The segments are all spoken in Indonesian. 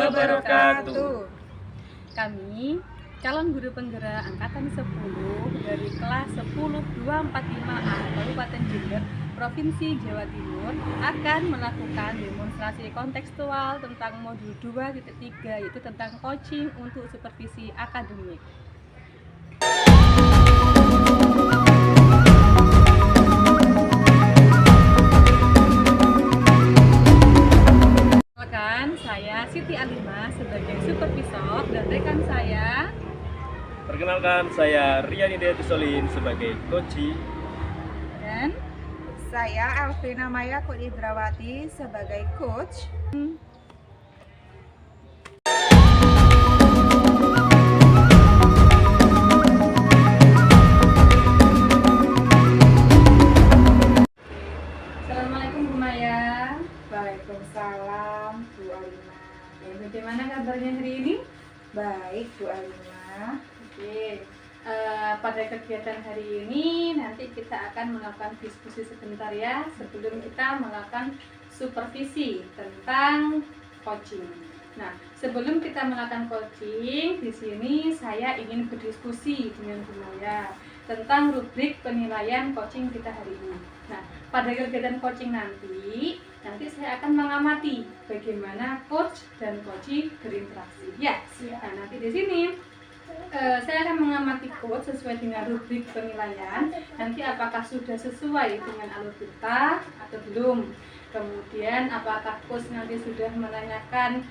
wabarakatuh. Kami calon guru penggerak angkatan 10 dari kelas 10245A Kabupaten Jember, Provinsi Jawa Timur akan melakukan demonstrasi kontekstual tentang modul 2.3, yaitu tentang coaching untuk supervisi akademik. Saya Siti Alimah sebagai supervisor dan rekan saya. Perkenalkan, saya Riani Detusolin sebagai coach. Dan saya Alvina Maya Kudidrawati sebagai coach. Assalamualaikum Bu Maya. Waalaikumsalam Bu Alima. Bagaimana kabarnya hari ini? Baik Bu Alima. Oke. Pada kegiatan hari ini nanti kita akan melakukan diskusi sebentar ya sebelum kita melakukan supervisi tentang coaching. Nah, sebelum kita melakukan coaching, di sini saya ingin berdiskusi dengan Bu Maya tentang rubrik penilaian coaching kita hari ini. Nah, pada kegiatan coaching nanti saya akan mengamati bagaimana coach dan coachee berinteraksi. Ya, nah, nanti di sini saya akan mengamati coach sesuai dengan rubrik penilaian. Nanti apakah sudah sesuai dengan alur kita atau belum. Kemudian apakah coach nanti sudah menanyakan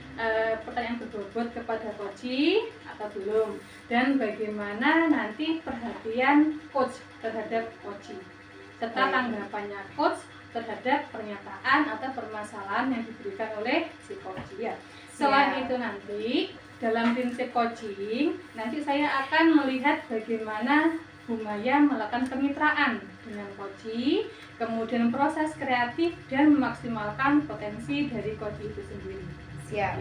pertanyaan berbobot kepada coachee atau belum. Dan bagaimana nanti perhatian coach terhadap coachee, serta tanggapannya coach terhadap pernyataan atau permasalahan yang diberikan oleh si coachee ya. Selain itu nanti dalam prinsip coaching, nanti saya akan melihat bagaimana Bu Maya melakukan kemitraan dengan coachee, kemudian proses kreatif dan memaksimalkan potensi dari coachee itu sendiri. Siap.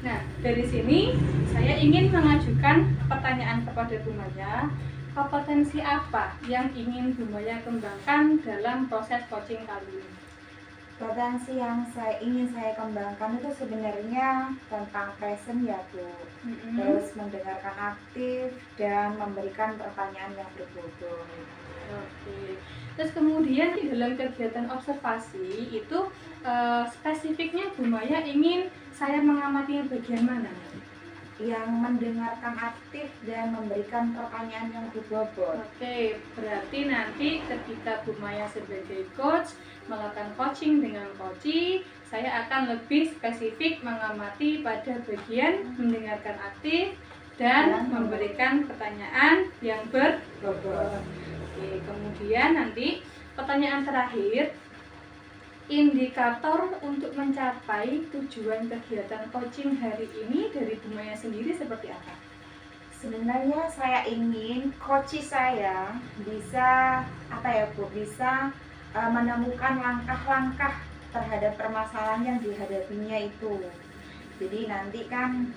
Nah, dari sini saya ingin mengajukan pertanyaan kepada Bu Maya. Kompetensi apa yang ingin Bu Maya kembangkan dalam proses coaching kali ini? Potensi yang ingin saya kembangkan itu sebenarnya tentang present ya Bu. Terus mendengarkan aktif dan memberikan pertanyaan yang berbobot. Oke. Terus kemudian di dalam kegiatan observasi itu spesifiknya Bu Maya ingin saya mengamati bagian mana? Yang mendengarkan aktif dan memberikan pertanyaan yang berbobot. Oke, berarti nanti ketika Bu Maya sebagai coach melakukan coaching dengan coachee, saya akan lebih spesifik mengamati pada bagian mendengarkan aktif dan memberikan pertanyaan yang berbobot. Oke, kemudian nanti pertanyaan terakhir, indikator untuk mencapai tujuan kegiatan coaching hari ini dari Bu Maya sendiri seperti apa? Sebenarnya saya ingin coachee saya bisa bisa menemukan langkah-langkah terhadap permasalahan yang dihadapinya itu. Jadi nanti kan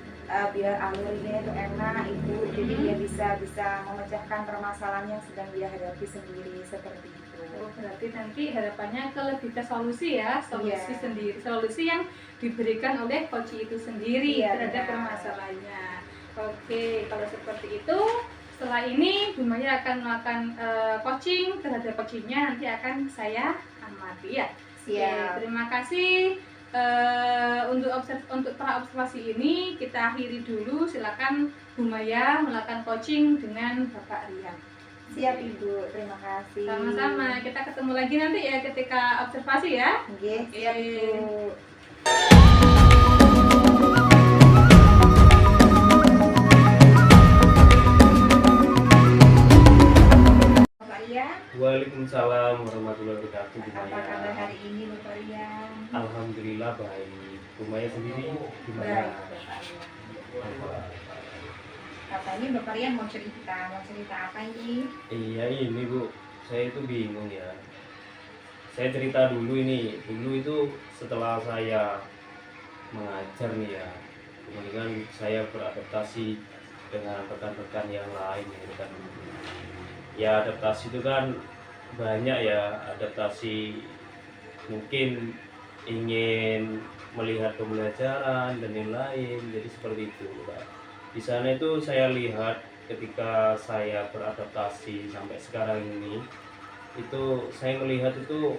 biar alurnya itu enak itu, jadi dia bisa memecahkan permasalahan yang sedang dia hadapi sendiri seperti itu. Oh, berarti nanti harapannya lebih ke solusi ya, solusi sendiri, solusi yang diberikan oleh coachee itu sendiri terhadap permasalahannya. Oke, kalau seperti itu, setelah ini Bu Maya akan melakukan coaching terhadap coachee-nya, nanti akan saya amati ya. Siap. Oke, terima kasih. Untuk para observasi ini kita akhiri dulu. Silakan Bu Maya melakukan coaching dengan Bapak Rian. Siap Ibu, terima kasih. Sama-sama, kita ketemu lagi nanti ya ketika observasi ya. Oke, siap Ibu. Bapak Rian. Waalaikumsalam warahmatullahi wabarakatuh. Bu Apa Maya. kabar hari ini Bapak Rian? Alhamdulillah baik. Bu Maya sendiri gimana? Baik Bapak Rian. Katanya Bapak Rian mau cerita apa ini? Iya ini Bu, saya itu bingung ya. Saya cerita dulu ini. Dulu itu setelah saya mengajar nih ya, kemudian saya beradaptasi dengan rekan-rekan yang lain gitu kan. Ya adaptasi itu kan banyak ya, adaptasi mungkin ingin melihat pembelajaran dan lain-lain, jadi seperti itu. Nah, di sana itu saya lihat ketika saya beradaptasi sampai sekarang ini, itu saya melihat itu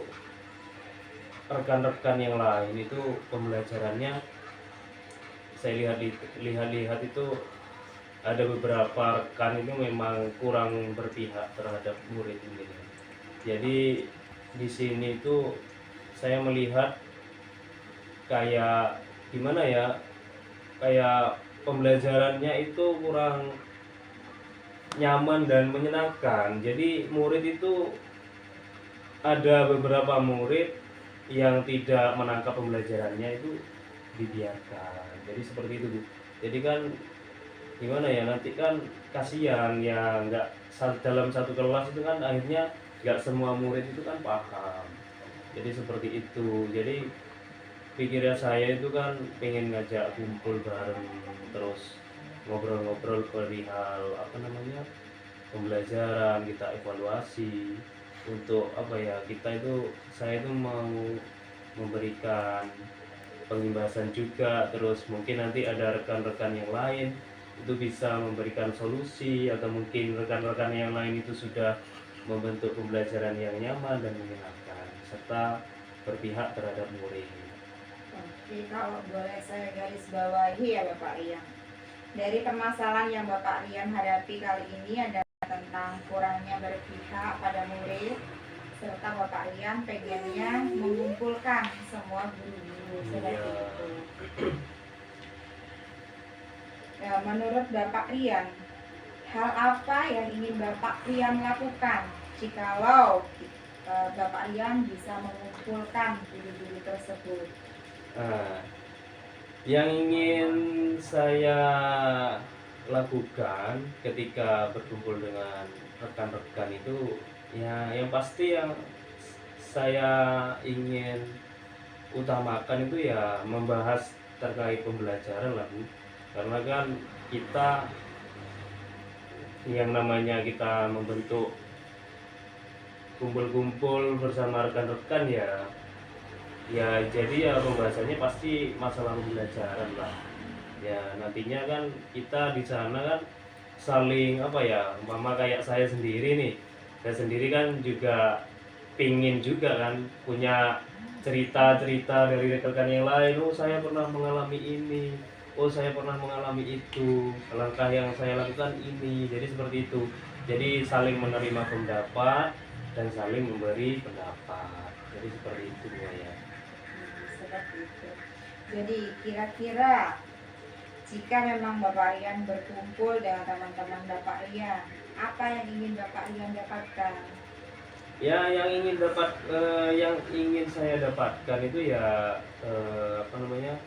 rekan-rekan yang lain itu pembelajarannya, saya lihat itu ada beberapa rekan itu memang kurang berpihak terhadap murid ini. Jadi di sini itu saya melihat kayak gimana ya, kayak pembelajarannya itu kurang nyaman dan menyenangkan. Jadi murid itu ada beberapa murid yang tidak menangkap pembelajarannya itu dibiarkan. Jadi seperti itu, Bu. Jadi kan gimana ya, nanti kan kasihan ya, nggak dalam satu kelas itu kan akhirnya nggak semua murid itu kan paham. Jadi seperti itu. Jadi pikirnya saya itu kan pengen ngajak kumpul bareng, terus ngobrol-ngobrol perihal apa namanya pembelajaran, kita evaluasi untuk apa ya, kita itu, saya itu mau memberikan pengimbasan juga, terus mungkin nanti ada rekan-rekan yang lain itu bisa memberikan solusi, atau mungkin rekan-rekan yang lain itu sudah membentuk pembelajaran yang nyaman dan menyenangkan serta berpihak terhadap murid. Oke, kalau boleh saya garis bawahi ya Bapak Rian, dari permasalahan yang Bapak Rian hadapi kali ini adalah tentang kurangnya berpihak pada murid, serta Bapak Rian pengennya mengumpulkan semua guru-guru seperti itu. Ya, menurut Bapak Rian, hal apa yang ingin Bapak Rian lakukan jikalau Bapak Rian bisa mengumpulkan guru-guru tersebut? Nah, yang ingin saya lakukan ketika berkumpul dengan rekan-rekan itu, ya yang pasti yang saya ingin utamakan itu ya membahas terkait pembelajaran lah, Bu. Karena kan kita, yang namanya kita membentuk kumpul-kumpul bersama rekan-rekan ya jadi ya pembahasannya pasti masalah pembelajaran lah. Ya nantinya kan kita di sana kan saling apa ya, umpama kayak saya sendiri kan juga pingin juga kan punya cerita-cerita dari rekan-rekan yang lain. Oh, saya pernah mengalami ini, oh saya pernah mengalami itu, langkah yang saya lakukan ini. Jadi seperti itu. Jadi saling menerima pendapat dan saling memberi pendapat. Jadi seperti itu ya. Seperti itu. Jadi kira-kira jika memang Bapak Rian berkumpul dengan teman-teman Bapak Rian, apa yang ingin Bapak Rian dapatkan? Ya, yang ingin saya dapatkan itu ya apa namanya,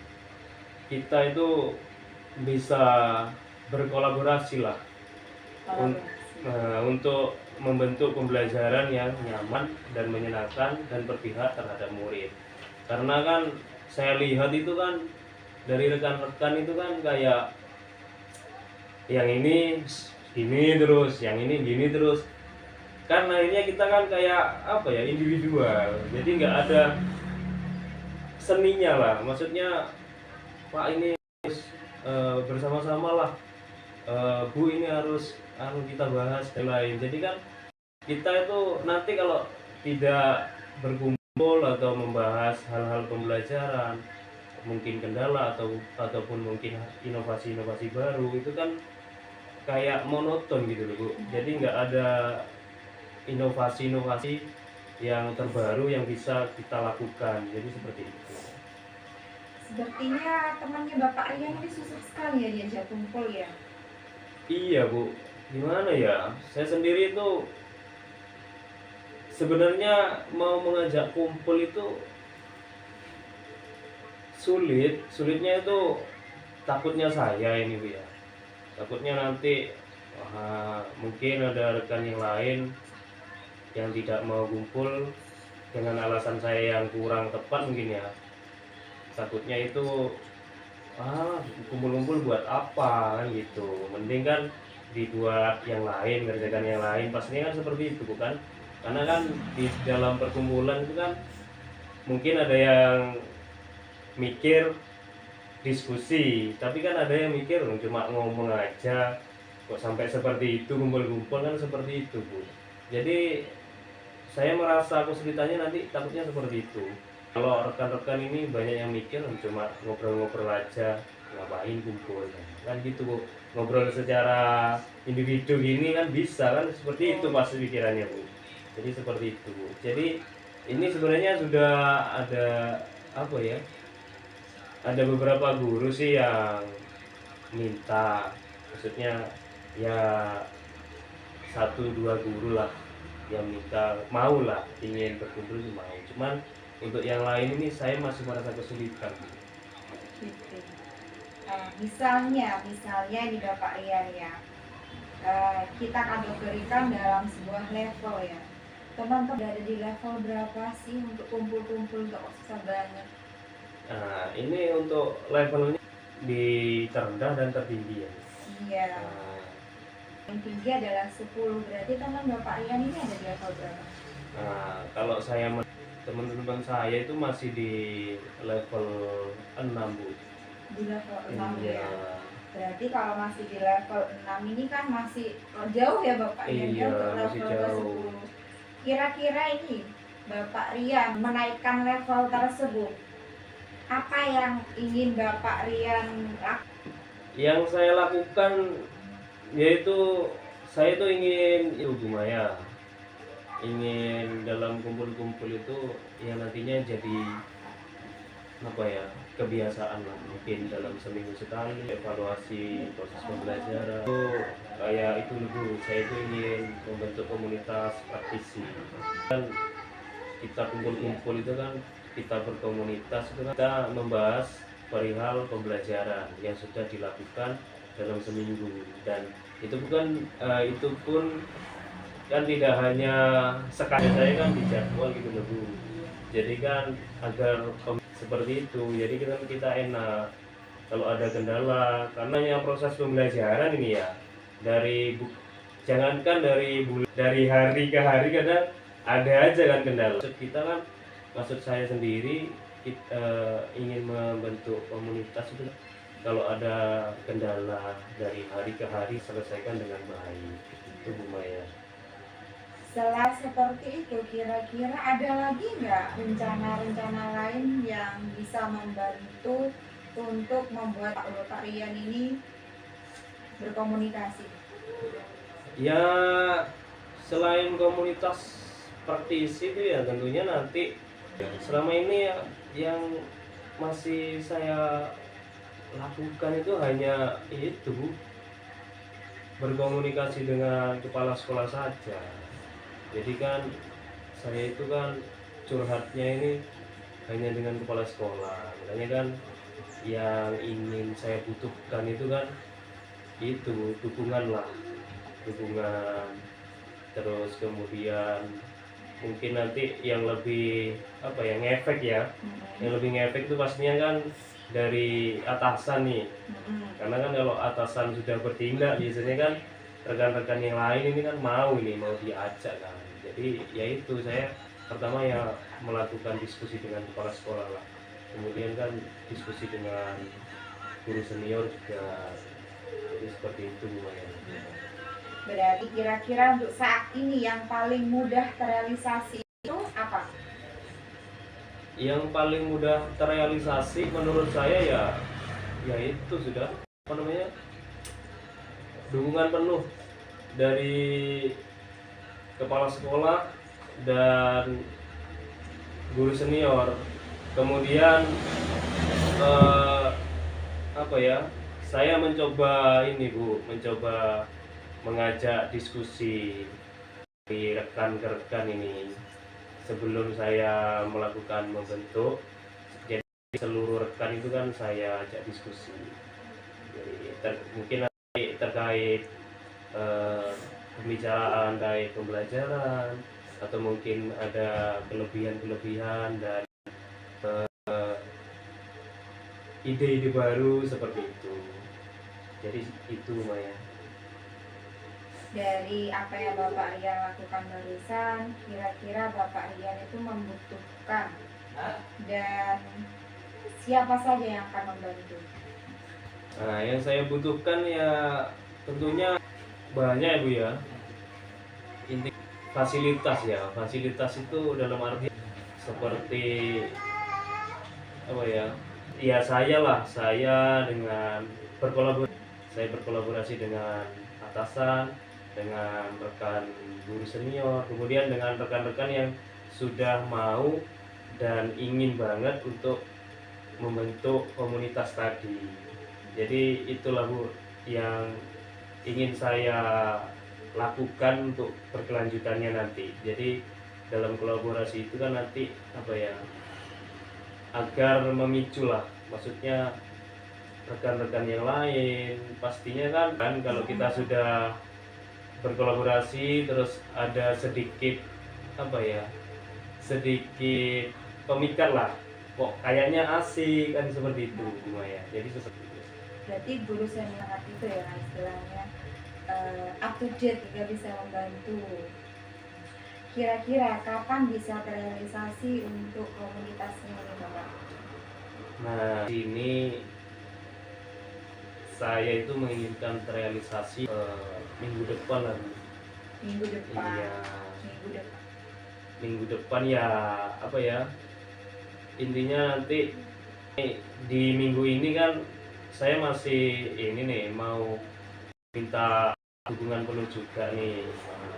kita itu bisa berkolaborasi lah untuk membentuk pembelajaran yang nyaman dan menyenangkan dan berpihak terhadap murid. Karena kan saya lihat itu kan dari rekan-rekan itu kan kayak yang ini gini terus, yang ini gini terus. Kan akhirnya kita kan kayak apa ya, individual. Jadi nggak ada seninya lah. Maksudnya Pak ini harus bersama-sama lah. Bu ini harus kita bahas dan lain. Jadi kan kita itu nanti kalau tidak berkumpul atau membahas hal-hal pembelajaran, mungkin kendala ataupun mungkin inovasi-inovasi baru, itu kan kayak monoton gitu loh, Bu. Jadi nggak ada inovasi-inovasi yang terbaru yang bisa kita lakukan. Jadi seperti itu. Sepertinya temannya Bapak Rian ini susah sekali ya diajak kumpul ya. Iya, Bu. Gimana ya? Saya sendiri itu sebenarnya mau mengajak kumpul itu sulitnya itu takutnya saya ini, Bu ya. Takutnya nanti mungkin ada rekan yang lain yang tidak mau kumpul dengan alasan saya yang kurang tepat mungkin ya. Takutnya itu kumpul-kumpul buat apa kan gitu, mending kan dibuat yang lain, ngerjakan yang lain. Pastinya kan seperti itu, bukan? Karena kan di dalam perkumpulan itu kan mungkin ada yang mikir diskusi, tapi kan ada yang mikir cuma ngomong aja, kok sampai seperti itu, kumpul-kumpul kan seperti itu Bu. Jadi saya merasa kesulitannya nanti takutnya seperti itu. Kalau rekan-rekan ini banyak yang mikir cuma ngobrol-ngobrol aja, ngapain kumpul kan gitu Bu. Ngobrol secara individu gini kan bisa kan, seperti itu pasti pikirannya Bu. Jadi seperti itu Bu. Jadi ini sebenarnya sudah ada apa ya, ada beberapa guru sih yang minta, maksudnya ya 1-2 guru lah yang minta, mau lah, ingin berkumpul itu mau, cuman untuk yang lain ini saya masih merasa kesulitan. Gitu. Misalnya ini Bapak Rian ya, kita kategorikan dalam sebuah level ya. Teman-teman ada di level berapa sih untuk kumpul-kumpul, nggak susah banget? Nah, ini untuk levelnya di terendah dan tertinggi ya. Iya. Nah, Yang tinggi adalah 10, berarti teman Bapak Rian ini ada di level berapa? kalau saya teman-teman saya itu masih di level 6 Bu. Di level 6 Iya. ya. Berarti kalau masih di level 6 ini kan masih jauh ya Bapak Rian Iya, untuk masih level ke jauh. 10. Kira-kira ini Bapak Rian menaikkan level tersebut, apa yang ingin Bapak Rian lakukan? Yang saya lakukan yaitu saya tuh ingin itu Bu Maya, ingin dalam kumpul-kumpul itu yang nantinya jadi apa ya, kebiasaan lah, mungkin dalam seminggu sekali evaluasi proses pembelajaran itu kayak itu Bu. Saya itu ingin membentuk komunitas praktisi kan, kita kumpul-kumpul itu kan, kita berkomunitas itu kan, kita membahas perihal pembelajaran yang sudah dilakukan dalam seminggu, dan itu bukan itu pun kan tidak hanya sekali, saya kan dijadwal gitu loh Bu. Jadi kan agar seperti itu, jadi kita enak kalau ada kendala, karena yang proses pembelajaran ini ya dari jangankan dari hari ke hari kadang ada aja kan kendala. Maksud kita kan, maksud saya sendiri ingin membentuk komunitas itu, kalau ada kendala dari hari ke hari selesaikan dengan baik, itu Bu Maya. Setelah seperti itu, kira-kira ada lagi nggak rencana-rencana lain yang bisa membantu untuk membuat Bapak Rian ini berkomunikasi? Ya selain komunitas praktisi itu ya tentunya nanti selama ini ya, yang masih saya lakukan itu hanya itu, berkomunikasi dengan kepala sekolah saja. Jadi kan saya itu kan curhatnya ini hanya dengan kepala sekolah, makanya kan yang ingin saya butuhkan itu kan itu dukungan lah, dukungan. Terus kemudian mungkin nanti yang lebih apa ya, ngefek ya, yang lebih ngefek itu pastinya kan dari atasan nih, karena kan kalau atasan sudah bertindak biasanya kan rekan-rekan yang lain ini kan mau diajak kan. Jadi ya itu, saya pertama ya melakukan diskusi dengan kepala sekolah lah, kemudian kan diskusi dengan guru senior juga, jadi seperti itu lumayan. Berarti kira-kira untuk saat ini yang paling mudah terrealisasi itu apa? Yang paling mudah terrealisasi menurut saya ya itu sudah apa namanya, dukungan penuh dari kepala sekolah dan guru senior. Kemudian apa ya, saya mencoba ini Bu, mencoba mengajak diskusi di rekan ke rekan ini sebelum saya melakukan membentuk. Jadi seluruh rekan itu kan saya ajak diskusi, jadi mungkin nanti terkait pembicaraan dari pembelajaran, atau mungkin ada kelebihan-kelebihan dan ide-ide baru seperti itu. Jadi itu Maya. Dari apa yang Bapak Rian lakukan barusan, kira-kira Bapak Rian itu membutuhkan dan siapa saja yang akan membantu? Nah, yang saya butuhkan ya tentunya banyak ya Bu ya. Inti fasilitas ya. Fasilitas itu dalam arti seperti apa ya? Ya saya dengan berkolaborasi dengan atasan, dengan rekan guru senior, kemudian dengan rekan-rekan yang sudah mau dan ingin banget untuk membentuk komunitas tadi. Jadi itulah Bu yang ingin saya lakukan untuk berkelanjutannya nanti. Jadi dalam kolaborasi itu kan nanti apa ya, agar memicu lah, maksudnya rekan-rekan yang lain pastinya kan kalau kita sudah berkolaborasi terus ada sedikit apa ya, sedikit pemikat lah, kok kayaknya asik kan, seperti itu Bu Maya. Jadi seperti itu. Berarti guru senior itu ya istilahnya up to date juga bisa membantu. Kira-kira kapan bisa terrealisasi untuk komunitasnya ini Bapak? Nah, ini saya itu menginginkan terrealisasi minggu depan lah Bu. Minggu depan. Iya, Minggu depan. minggu depan ya, apa ya, intinya nanti di minggu ini kan saya masih ini nih mau minta dukungan penuh juga nih,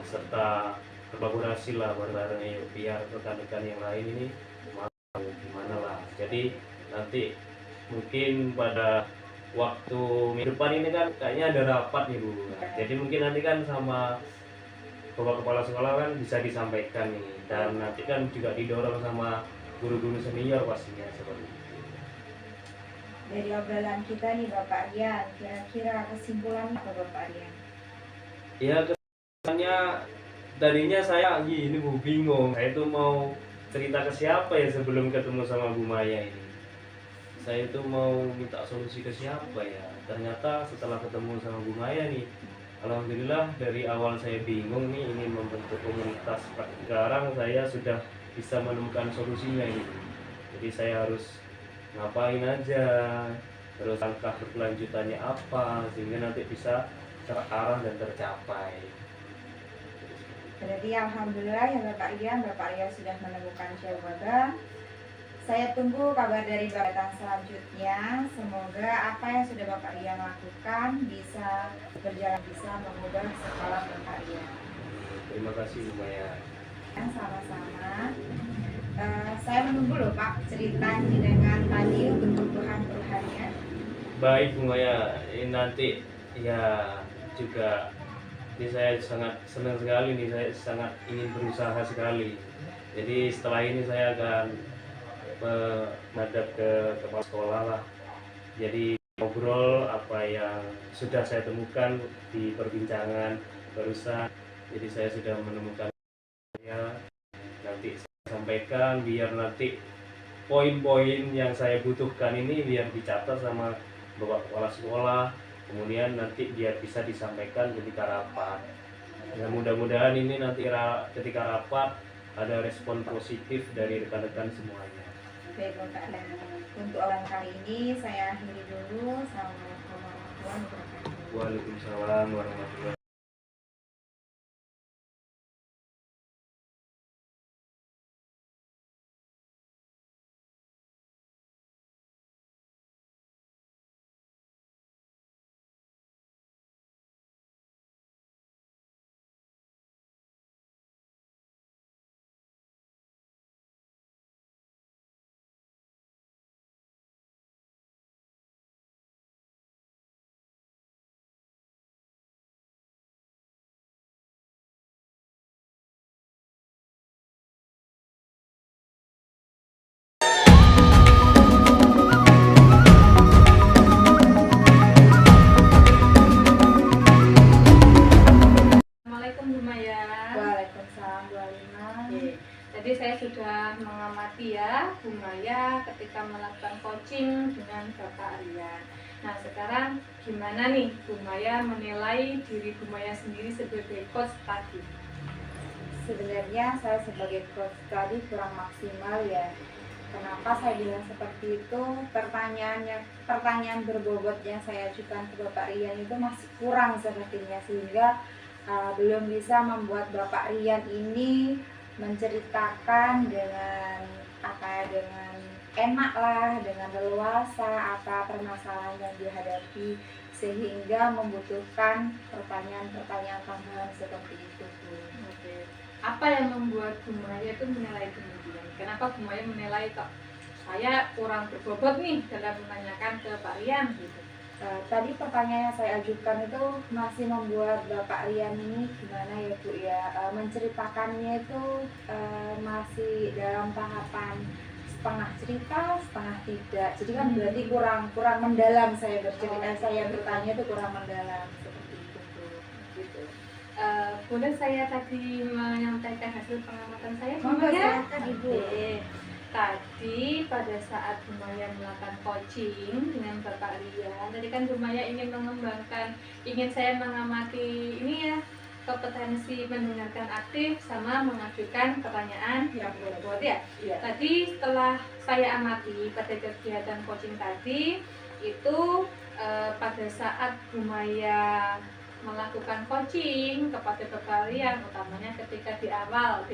serta kolaborasi lah bareng-bareng yuk, biar rekan-rekan yang lain ini mau gimana lah. Jadi nanti mungkin pada waktu minggu depan ini kan kayaknya ada rapat nih Bu. Nah, jadi mungkin nanti kan sama Bapak Kepala Sekolah kan bisa disampaikan nih, dan nanti kan juga didorong sama guru-guru senior pastinya seperti itu. Dari obrolan kita nih Bapak Rian, kira-kira kesimpulannya apa Bapak Rian? Ya kesannya tadinya saya gini Bu, bingung saya tuh mau cerita ke siapa ya sebelum ketemu sama Bu Maya ini. Saya tuh mau minta solusi ke siapa ya, ternyata setelah ketemu sama Bu Maya nih, alhamdulillah dari awal saya bingung nih ingin membentuk komunitas, sekarang saya sudah bisa menemukan solusinya ini. Jadi saya harus ngapain aja, terus langkah berkelanjutannya apa, sehingga nanti bisa terarah dan tercapai. Berarti alhamdulillah ya Bapak Rian sudah menemukan jawaban. Saya tunggu kabar dari Bapak selanjutnya. Semoga apa yang sudah Bapak Rian lakukan bisa berjalan, bisa mengubah sekolah Bapak Rian. Terima kasih Bu Maya. Sama-sama. Saya menunggu loh Pak cerita dengan tadi untuk keluhan-keluhannya. Baik Bu Maya, ini nanti ya juga ini saya sangat senang sekali nih, saya sangat ingin berusaha sekali. Jadi setelah ini saya akan menghadap ke kepala sekolah lah. Jadi ngobrol apa yang sudah saya temukan di perbincangan barusan. Jadi saya sudah menemukan ya, nanti saya sampaikan biar nanti poin-poin yang saya butuhkan ini biar dicatat sama Bapak Kepala Sekolah, kemudian nanti biar bisa disampaikan ketika rapat. Ya mudah-mudahan ini nanti ketika rapat ada respon positif dari rekan-rekan semuanya. Baik Bapak, dan untuk orang kali ini saya akhiri dulu. Assalamualaikum warahmatullahi wabarakatuh. Waalaikumsalam warahmatullahi wabarakatuh. Assalamualaikum Bu Maya. Waalaikumsalam Bu Alima. Oke. Tadi saya sudah mengamati ya Bu Maya ketika melakukan coaching dengan Bapak Rian. Nah sekarang gimana nih Bu Maya menilai diri Bu Maya sendiri sebagai coach tadi? Sebenarnya saya sebagai coach tadi kurang maksimal ya, Kenapa saya bilang seperti itu? Pertanyaan berbobot yang saya ajukan ke Bapak Rian itu masih kurang sepertinya, sehingga belum bisa membuat Bapak Rian ini menceritakan dengan dengan enak lah, dengan leluasa apa permasalahan yang dihadapi, sehingga membutuhkan pertanyaan-pertanyaan tambahan seperti itu, Bu. Oke. Apa yang membuat Bu Maya itu menilai demikian? Kenapa Bu Maya menilai kok saya kurang berbobot nih dalam menanyakan ke Pak Rian gitu? Tadi pertanyaan yang saya ajukan itu masih membuat Bapak Rian ini gimana ya Bu ya, menceritakannya itu masih dalam tahapan setengah cerita, setengah tidak. Jadi kan berarti kurang mendalam saya bercerita, saya bertanya itu kurang mendalam seperti itu Bu. Gitu. Boleh saya tadi menyampaikan hasil pengamatan saya, Bu Monggo, Maya? silakan, Ibu. Oke. Tadi pada saat Bu Maya melakukan coaching dengan Bapak Rian, tadi kan Bu Maya ingin ingin saya mengamati ini ya, kompetensi mendengarkan aktif sama mengajukan pertanyaan yang bobot ya. Iya. Tadi setelah saya amati pada kegiatan coaching tadi itu pada saat Bu Maya melakukan coaching kepada Bapak Rian, utamanya ketika di awal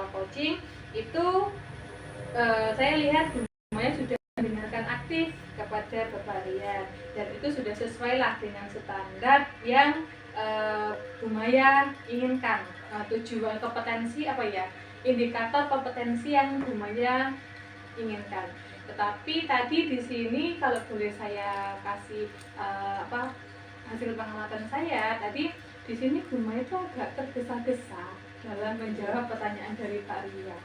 coaching itu saya lihat Bu Maya sudah mendengarkan aktif kepada Bapak Rian, dan itu sudah sesuai lah dengan standar yang Bu Maya inginkan. Tujuan kompetensi apa ya, indikator kompetensi yang Bu Maya inginkan. Tetapi tadi di sini kalau boleh saya kasih hasil pengamatan saya tadi, di sini Bu Maya itu agak tergesa-gesa dalam menjawab pertanyaan dari Pak Rian.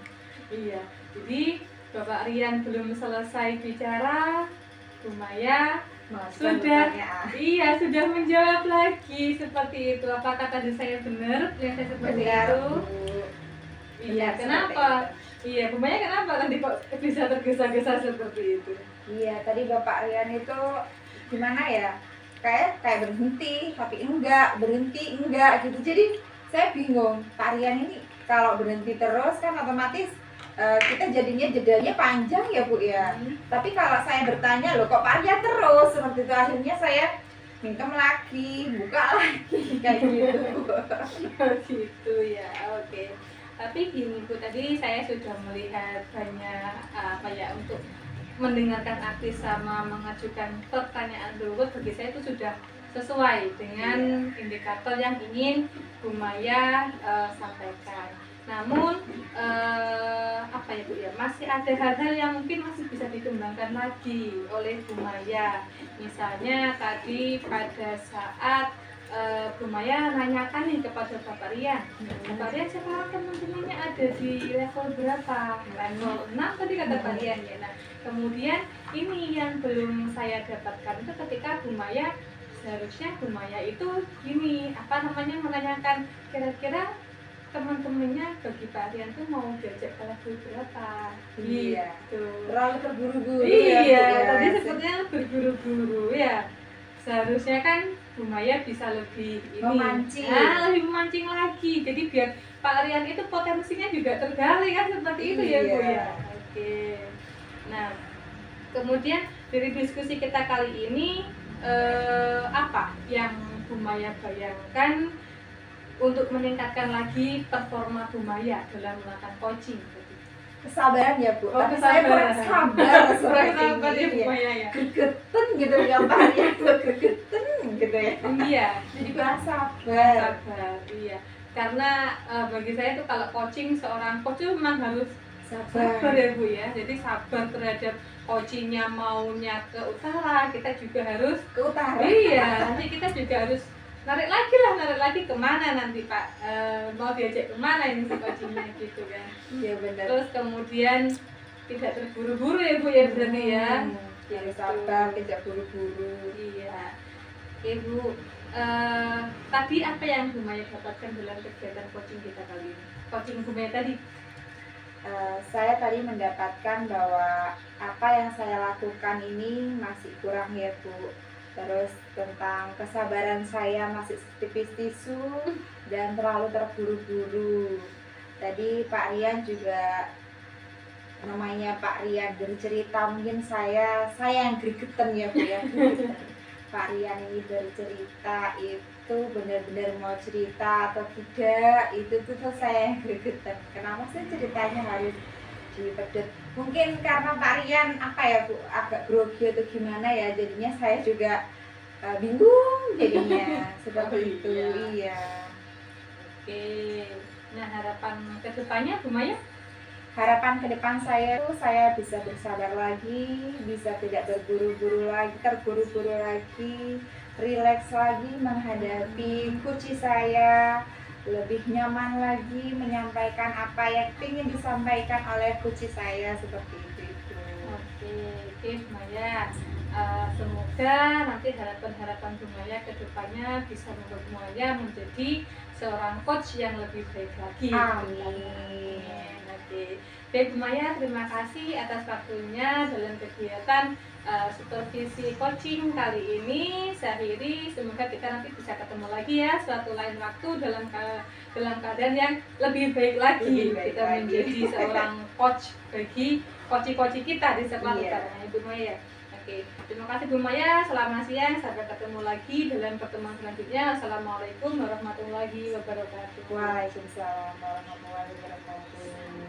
Iya, jadi Bapak Rian belum selesai bicara, Bu Maya sudah menjawab lagi seperti itu. Apakah tadi saya benar yang saya seperti itu? Iya, kenapa? Iya, Bu Maya kenapa tadi kok bisa tergesa-gesa seperti itu? Iya, tadi Bapak Rian itu gimana ya? Kayak berhenti, tapi berhenti enggak gitu. Jadi saya bingung, Pak Rian ini kalau berhenti terus kan otomatis kita jadinya jedanya panjang ya Bu ya. Tapi kalau saya bertanya loh kok Pak Rian terus seperti itu, akhirnya saya mingkem lagi, buka lagi kayak gitu. Gitu ya, oke. Tapi gini Bu, tadi saya sudah melihat banyak untuk mendengarkan aktif sama mengajukan pertanyaan berikut, bagi saya itu sudah sesuai dengan indikator yang ingin Bu Maya sampaikan. Namun apa ya Bu ya, masih ada hal-hal yang mungkin masih bisa dikembangkan lagi oleh Bu Maya. Misalnya tadi pada saat Bu Maya nanyakan nih kepada Bapak Rian, Bapak Rian sekarang teman-temannya ada di level berapa? Level 6 tadi kata Pak Rian ya. Nah, kemudian ini yang belum saya dapatkan itu ketika Bu Maya, seharusnya Bu Maya itu gini, menanyakan kira-kira teman-temannya bagi Pak Rian tuh mau diajak ke level berapa? Iya. Gitu. Terlalu terburu-buru Iya, ya, Bu, ya. tadi sebetulnya berburu-buru ya. Seharusnya kan Bu Maya bisa lebih lebih memancing lagi. Jadi biar Pak Rian itu potensinya juga tergali kan, seperti itu ya Bu ya. Oke. Nah, kemudian dari diskusi kita kali ini apa yang Bu Maya bayangkan untuk meningkatkan lagi performa Bu Maya dalam melakukan coaching? Kesabaran ya Bu. Tapi saya kurang sabar seperti Bu Maya ya. Gegeten gitu ya Pak Rian, gegeten gitu ya. Iya, jadi kurang sabar. Iya. Karena bagi saya itu kalau coaching, seorang coach itu memang harus sabar ya Bu ya. Jadi sabar terhadap coachingnya, maunya ke utara, kita juga harus ke utara. Iya, nanti kita juga harus narik lagi kemana nanti Pak, mau diajak kemana ini si coachingnya gitu kan. Iya benar. Terus kemudian tidak terburu-buru ya Bu ya, berarti ya. Harus sabar, tidak buru-buru. Iya. Ibu, tadi apa yang Bu Maya dapatkan dalam kegiatan coaching kita kali ini? Coaching Bu Maya tadi? Saya tadi mendapatkan bahwa apa yang saya lakukan ini masih kurang ya Bu. Terus tentang kesabaran saya masih tipis tisu dan terlalu terburu-buru. Tadi Pak Rian juga namanya Pak Rian bercerita, mungkin saya yang gregetan ya Bu ya, gregetan. Pak Rian ini bercerita itu benar-benar mau cerita atau tidak, itu tuh saya yang gregetan. Kenapa sih ceritanya harus dipedot? Mungkin karena Pak Rian apa ya Bu, agak grogi atau gimana ya, jadinya saya juga bingung jadinya seperti itu. Iya. Oke. Nah, harapan kedepannya Bu Maya? Harapan ke depan saya tuh saya bisa bersabar lagi, bisa tidak terburu-buru lagi, rileks lagi menghadapi kuci saya, lebih nyaman lagi menyampaikan apa yang ingin disampaikan oleh kuci saya seperti itu. Oke, Bu Maya. Semoga nanti harapan-hararan Bu Maya ke depannya bisa membuat Bu Maya menjadi seorang coach yang lebih baik lagi. Amin. Oke. Baik Bu Maya, terima kasih atas waktunya dalam kegiatan supervisi coaching kali ini. Saya akhiri, semoga kita nanti bisa ketemu lagi ya suatu lain waktu dalam keadaan yang lebih baik lagi. Kita menjadi seorang coach bagi coach-coach kita di sekolah utamanya Ibu Maya. Oke, terima kasih Bu Maya. Selamat siang, sampai ketemu lagi dalam pertemuan selanjutnya. Assalamualaikum warahmatullahi wabarakatuh. Waalaikumsalam warahmatullahi wabarakatuh.